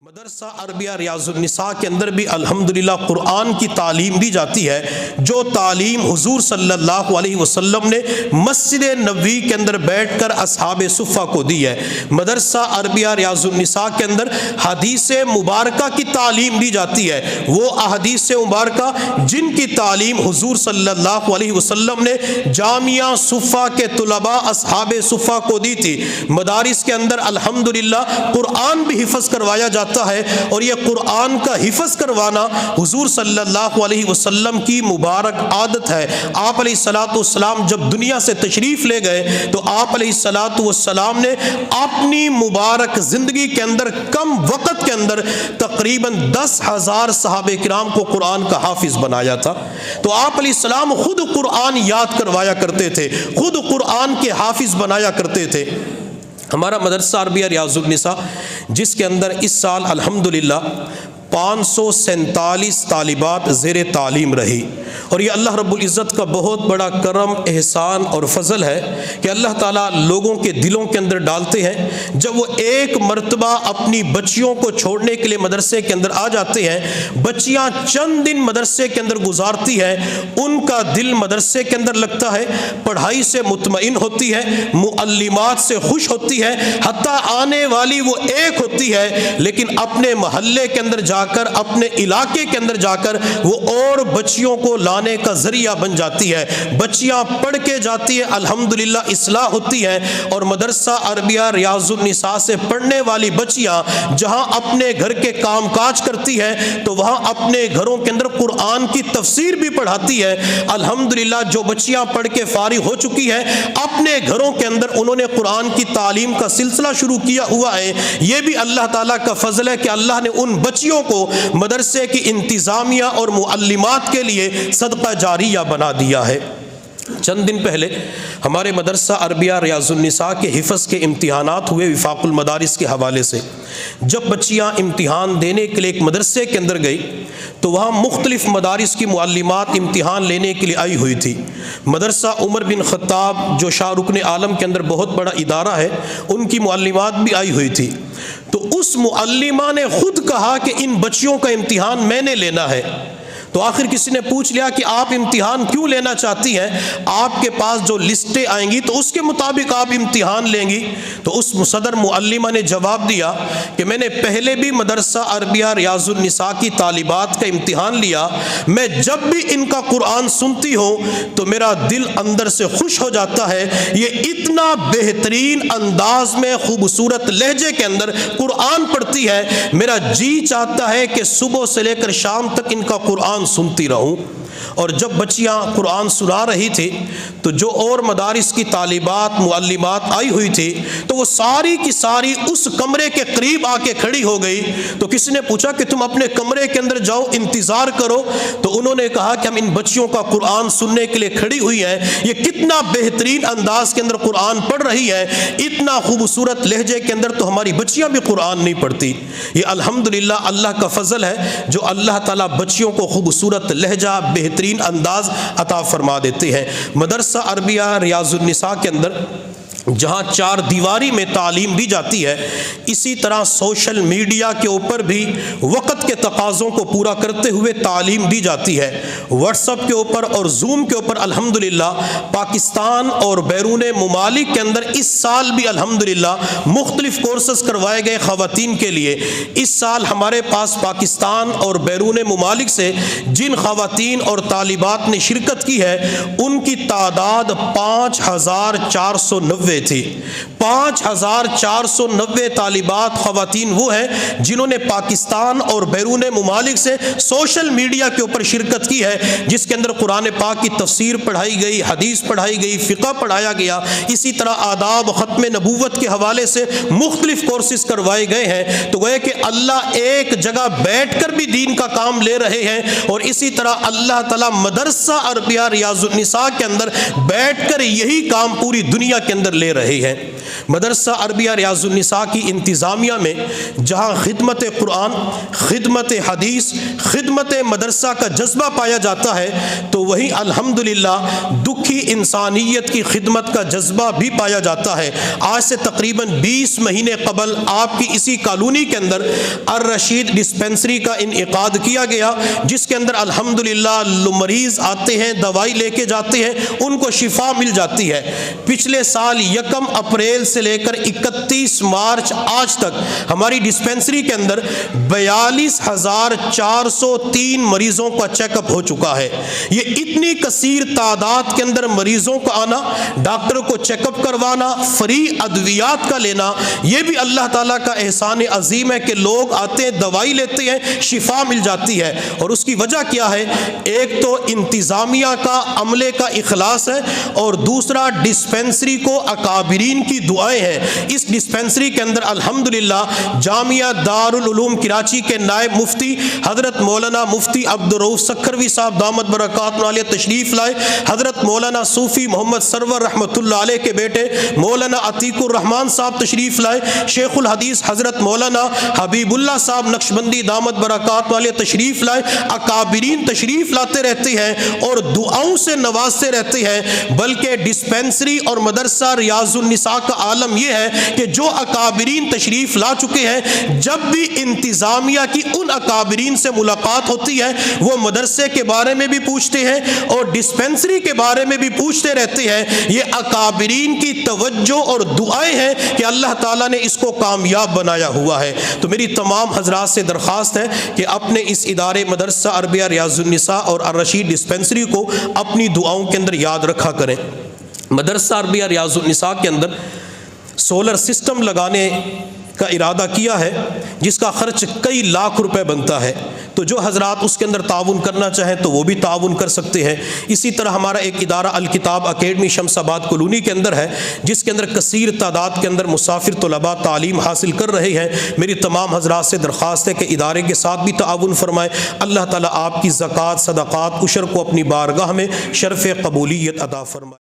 मदरसा Arabia रियाजुन्निसा के अंदर भी अल्हम्दुलिल्लाह कुरान की तालीम दी जाती है, जो तालीम हुजूर सल्लल्लाहु अलैहि वसल्लम ने मस्जिद नबवी के अंदर बैठकर असहाबे सुफ़ा को दी है। मदरसा अरबिया रियाजुन्निसा के अंदर हदीस मुबारका की तालीम दी जाती है, वो अहदीस मुबारका जिनकी तालीम हुजूर सल्लल्लाहु अलैहि वसल्लम ने जामिया सुफ़ा के तुलबा असहाबे सुफ़ा को दी थी। मदारिस के अंदर अल्हम्दुलिल्लाह कुरान भी हिफ़्ज़ करवाया जाता है और यह कुरान का हिफ़्ज़ करवाना हुजूर सल्लल्लाहु अलैहि वसल्लम की मुबारक आदत है। आप अलैहिस्सलाम जब दुनिया से तशरीफ़ ले गए तो आप अलैहिस्सलाम ने अपनी मुबारक ज़िंदगी के अंदर कम वक़्त के अंदर तकरीबन 10,000 सहाबे किराम को कुरान का हाफिज़ बनाया था। तो आप अलैहिस्सलाम खुद कुरान याद करवाया करते थे, खुद कुरान के हाफिज़ बनाया करते थे। हमारा मदरसा अरबिया रियाजुन्निसा जिसके अंदर इस साल अल्हम्दुलिल्लाह 547 तालिबात ज़ेर तालीम रही और ये अल्लाह रब्बुल इज़्ज़त का बहुत बड़ा करम एहसान और फ़ज़ल है कि अल्लाह ताला लोगों के दिलों के अंदर डालते हैं। जब वो एक मर्तबा अपनी बच्चियों को छोड़ने के लिए मदरसे के अंदर आ जाते हैं, बच्चियां चंद दिन मदरसे के अंदर गुजारती हैं, उनका दिल मदरसे के अंदर लगता है, पढ़ाई से मुतमईन होती है, मुअल्लिमात से खुश होती है, हत्ता आने वाली वो एक होती है, लेकिन अपने महल्ले के अंदर जाकर, अपने इलाके के अंदर जाकर वो और बच्चियों को लाने का जरिया बन जाती है। बच्चियां पढ़ के जाती है, अल्हम्दुलिल्लाह इस्लाह होती है और मदरसा अरबिया रियाजुन्निसा से पढ़ने वाली बच्चियां जहां अपने घर के काम काज करती है तो वहां अपने घरों के अंदर कुरान की तफसीर भी पढ़ाती है। अल्हम्दुलिल्लाह जो बच्चियां पढ़ के फारिग हो चुकी है, अपने घरों के अंदर उन्होंने कुरान की तालीम का सिलसिला शुरू किया हुआ है। यह भी अल्लाह ताला का फजल है कि अल्लाह ने उन बच्चियों को मदरसे की इंतजामिया और मुअल्लिमात के लिए सदका जारिया बना दिया है। चंद दिन पहले हमारे मदरसा अरबिया रियाजुन्निसा के हिफ़्ज़ के इम्तिहानात हुए विफाकुल मदारिस के हवाले से। जब बच्चियां इम्तिहान देने के लिए एक मदरसे के अंदर गई तो वहाँ मुख्तलिफ़ मदारिस की मुअल्लिमात इम्तिहान लेने के लिए आई हुई थी। मदरसा उमर बिन ख़त्ताब जो शाह रुकन आलम के अंदर बहुत बड़ा इदारा है, उनकी मुअल्लिमात भी आई हुई थी। तो उस मुअल्लिमा ने खुद कहा कि इन बच्चियों का इम्तिहान मैंने लेना है। तो आखिर किसी ने पूछ लिया कि आप इम्तिहान क्यों लेना चाहती हैं, आपके पास जो लिस्टें आएंगी तो उसके मुताबिक आप इम्तिहान लेंगी। तो उस सदर मुअल्लिमा ने जवाब दिया कि मैंने पहले भी मदरसा अरबिया रियाजुन्निसा की तालिबात का इम्तिहान लिया, मैं जब भी इनका कुरान सुनती हूँ तो मेरा दिल अंदर से खुश हो जाता है। ये इतना बेहतरीन अंदाज में खूबसूरत लहजे के अंदर कुरान पढ़ती है, मेरा जी चाहता है कि सुबह से लेकर शाम तक इनका कुरान सुनती रहूं। और जब बच्चियां कुरान सुना रही थी तो जो और मदारिस की तालिबात मुअल्लिमात आई हुई थी तो वो सारी की सारी उस कमरे के करीब आके खड़ी हो गई। तो किसी ने पूछा कि तुम अपने कमरे के अंदर जाओ, इंतज़ार करो। तो उन्होंने कहा कि हम इन बच्चियों का कुरान सुनने के लिए खड़ी हुई हैं, ये कितना बेहतरीन अंदाज के अंदर कुरान पढ़ रही है, इतना खूबसूरत लहजे के अंदर तो हमारी बच्चियां भी कुरान नहीं पढ़ती। ये अल्हम्दुलिल्लाह अल्लाह का फजल है जो अल्लाह ताला बच्चियों को खूबसूरत लहजा बेहतरीन अंदाज अता फरमा देते हैं। मदरसा अरबिया रियाजुन्निसा के अंदर जहाँ चार दीवारी में तालीम दी जाती है, इसी तरह सोशल मीडिया के ऊपर भी वक़्त के तकाज़ों को पूरा करते हुए तालीम दी जाती है। व्हाट्सएप के ऊपर और जूम के ऊपर अल्हम्दुलिल्लाह पाकिस्तान और बैरून मुमालिक के अंदर इस साल भी अल्हम्दुलिल्लाह मुख्तलिफ़ कोर्सेस करवाए गए ख़वातीन के लिए। इस साल हमारे पास पाकिस्तान और बैरून मुमालिक से जिन ख़वातीन और तालिबात ने शिरकत की है उनकी तादाद 5,490 थी। 5,490 तालिबात ख़वातीन वो हैं जिन्होंने पाकिस्तान और बैरून मुमालिक से सोशल मीडिया के ऊपर शिरकत की है, जिसके अंदर कुरान पाक की तफसीर पढ़ाई गई, हदीस पढ़ाई गई, फ़िक़्ह पढ़ाया गया, इसी तरह आदाब ख़त्म नबूवत के हवाले से मुख्तलिफ़ कोर्सेस करवाए गए हैं। तो वह कि अल्लाह एक जगह बैठ कर भी दीन का काम ले रहे हैं और इसी तरह अल्लाह ताला मदरसा अरबिया रियाजुन्निसा के अंदर बैठ कर यही काम पूरी दुनिया के अंदर ले रहे हैं। मदरसा अरबिया रियाजुन्निसा की इंतज़ामिया में जहाँ खिदमत कुरान, खिदमत हदीस, खिदमत मदरसा का जज्बा पाया जाता है, तो वहीं अल्हम्दुलिल्लाह दुखी इंसानियत की खिदमत का जज्बा भी पाया जाता है। आज से तकरीबन 20 महीने कबल आपकी इसी कॉलोनी के अंदर अर रशीद डिस्पेंसरी का इनेकाद किया गया, जिसके अंदर अल्हम्दुलिल्लाह मरीज़ आते हैं, दवाई लेके जाते हैं, उनको शिफा मिल जाती है। पिछले साल 1 अप्रैल से लेकर 31 मार्च आज तक हमारी डिस्पेंसरी के अंदर 42,403 मरीजों का चेकअप हो चुका है। ये इतनी कसीर तादाद के अंदर मरीजों का आना, डॉक्टर को चेकअप करवाना, फ्री अद्वियात का लेना, यह भी अल्लाह ताला का एहसान अजीम है कि लोग आते हैं, दवाई लेते हैं, शिफा मिल जाती है। और उसकी वजह क्या है? एक तो इंतज़ामिया का, अमले का इखलास है, और दूसरा डिस्पेंसरी को अकाबिरीन की दुआएं हैं। इस डिस्पेंसरी के अंदर अल्हम्दुलिल्लाह जामिया दारुल उलूम कराची के नायब मुफ्ती हज़रत मौलाना मुफ्ती अब्दुर्रऊफ सक्खरवी साहब दामत बरकातुहु अलैह तशरीफ़ लाए। हज़रत मौलाना सूफ़ी मोहम्मद सरवर रहमतुल्लाह अलैह के बेटे मौलाना अतीकुर रहमान साहब तशरीफ़ लाए। शेखुल हदीस हज़रत मौलाना हबीबुल्लाह साहब नक्शबंदी दामत बरकातुहु अलैह तशरीफ़ लाए। अकाबिरीन तशरीफ़ लाते रहते हैं और दुआओं से नवाजते रहते हैं। बल्कि डिस्पेंसरी और मदरसा रियाजुन्निसा का आलम यह है कि जो अकाबिरीन तशरीफ़ ला चुके हैं, जब भी इंतज़ामिया की उन अकाबिरीन से मुलाकात होती है, वो मदरसे के बारे में भी पूछते हैं और डिस्पेंसरी के बारे में भी पूछते रहते हैं। ये अकाबिरीन की तवज्जो और दुआएं हैं कि अल्लाह ताला ने इसको कामयाब बनाया हुआ है। तो मेरी तमाम हजरात से दरख्वास्त है कि अपने इस इदारे मदरसा अरबिया रियाजुन्निसा और अर रशीद डिस्पेंसरी को अपनी दुआओं के अंदर याद रखा करें। मदरसा अरबिया रियाजुन्निसा के अंदर सोलर सिस्टम लगाने का इरादा किया है, जिसका खर्च कई लाख रुपए बनता है। तो जो हजरात उसके अंदर ताउन करना चाहें तो वो भी ताउन कर सकते हैं। इसी तरह हमारा एक इदारा अल किताब अकेडमी शमसाबाद कॉलोनी के अंदर है, जिसके अंदर कसीर तादाद के अंदर मुसाफिर तलबा तालीम हासिल कर रहे हैं। मेरी तमाम हजरात से दरख्वास्त है कि इदारे के साथ भी ताउन फरमाएँ। अल्लाह ताला आपकी ज़कात, सदक़ात, उशर को अपनी बारगाह में शर्फ़ कबूलियत अता फरमाए।